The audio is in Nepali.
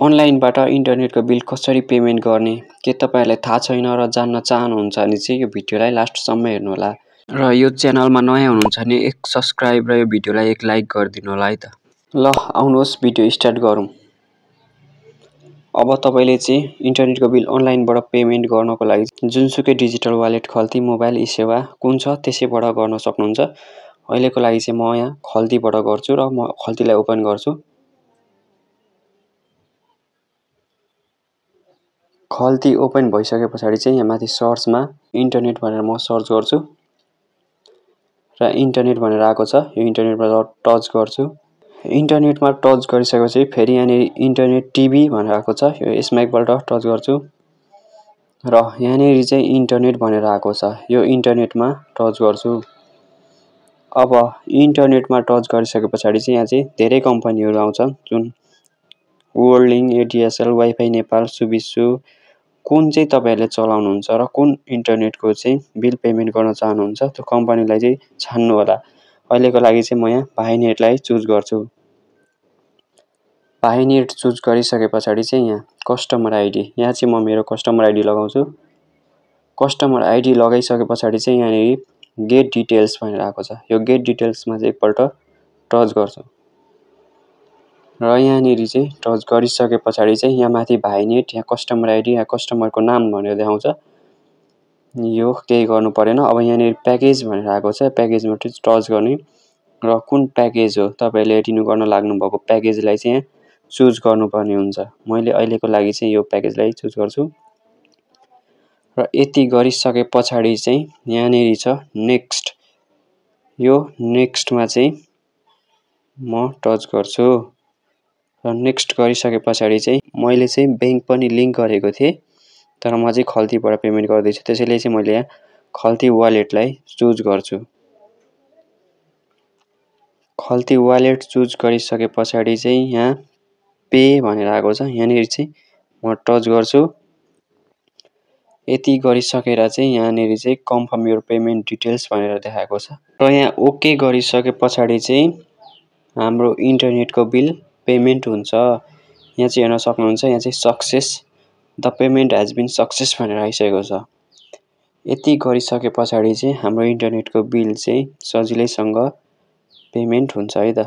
अनलाइनबाट इन्टरनेटको बिल कसरी पेमेन्ट गर्ने के तपाईहरुलाई थाहा छैन र जान्न चाहनुहुन्छ भने चाहिँ यो भिडियोलाई लास्टसम्म हेर्नुहोला र यो च्यानलमा नयाँ हुनुहुन्छ भने एक सब्स्क्राइब र यो भिडियोलाई एक लाइक गरिदिनु होला है त। ल आउनुहोस् भिडियो स्टार्ट गरौँ। अब तपाईले चाहिँ इन्टरनेटको बिल अनलाइनबाट पेमेन्ट गर्नको लागि जुनसुकै डिजिटल वालेट खल्ती मोबाइल ई-सेवा कुन छ त्यसैबाट गर्न सक्नुहुन्छ। अहिलेको लागि चाहिँ म यहाँ खल्तीबाट गर्छु र म खल्तीलाई ओपन गर्छु। खल्ती ओपन भइसकेपछि चाहिँ यहाँ माथि सर्चमा इन्टरनेट भनेर म सर्च गर्छु र इन्टरनेट भनेर आएको छ। यो इन्टरनेटमा टच गर्छु। इन्टरनेटमा टच गरिसकेपछि फेरि यहाँ इन्टरनेट टिभी भनेर आएको छ। यो यसमा एकपल्ट टच गर्छु र यहाँ चाहिँ इन्टरनेट भनेर आएको छ। यो इन्टरनेटमा टच गर्छु। अब इन्टरनेटमा टच गरिसकेपछि चाहिँ यहाँ चाहिँ धेरै कम्पनीहरु आउँछ जुन वर्ल्डलिङ, एडिएसएल, वाइफाई नेपाल, सुबिसु कुन चाहिँ तपाईहरुले चलाउनुहुन्छ र कुन इन्टरनेटको चाहिँ बिल पेमेन्ट गर्न चाहनुहुन्छ त्यो कम्पनीलाई चाहिँ छान्नु होला। अहिलेको लागि चाहिँ म यहाँ भाइनेटलाई चुज गर्छु। भाइनेट चुज गरिसकेपछि चाहिँ यहाँ कस्टमर आइडी यहाँ चाहिँ म मेरो कस्टमर आइडी लगाउँछु। कस्टमर आइडी लगाइसकेपछि चाहिँ यहाँ गेट डिटेल्स भनेर आएको छ। यो गेट डिटेल्समा चाहिँ एकपल्ट टच गर्छु र यहाँ चाहिँ टच गरिसकेपछि चाहिँ यहाँ माथि भाइनेट यहाँ कस्टमर आइडी यहाँ कस्टमरको नाम भनेर देखाउँछ। यो केही गर्नु परेन। अब यहाँ प्याकेज भनेर आएको छ। प्याकेजमा टच गर्ने र कुन प्याकेज हो तपाईले रिन्यु गर्न लाग्नु भएको प्याकेजलाई चाहिँ यहाँ चुज गर्नुपर्ने हुन्छ। मैले अहिलेको लागि चाहिँ यो प्याकेजलाई चुज गर्छु र यति गरिसकेपछि चाहिँ यहाँ छ नेक्स्ट। यो नेक्स्टमा चाहिँ म टच गर्छु र नेक्स्ट गरिसकेपछि चाहिँ मैले चाहिँ बैंक पनि लिंक गरेको थिएँ तर म चाहिँ खल्तीबाट पेमेन्ट गर्दै छु। त्यसैले चाहिँ मैले यहाँ खल्ती वालेटलाई चुज गर्छु। खल्ती वालेट चुज गरिसकेपछि चाहिँ यहाँ पे भनेर आएको छ। यहाँ चाहिँ म टच गर्छु। यति गरिसकेर चाहिँ यहाँ चाहिँ कन्फर्म योर पेमेन्ट डिटेल्स भनेर देखाएको छ र यहाँ ओके गरिसकेपछि चाहिँ हाम्रो इन्टरनेटको बिल पेमेन्ट हुन्छ। यहाँ चाहिँ हेर्न सक्नुहुन्छ यहाँ चाहिँ success the payment has been success भनेर आइसकेको छ। यति गरिसकेपछि चाहिँ हाम्रो इन्टरनेटको बिल चाहिँ सजिलैसँग पेमेन्ट हुन्छ है त।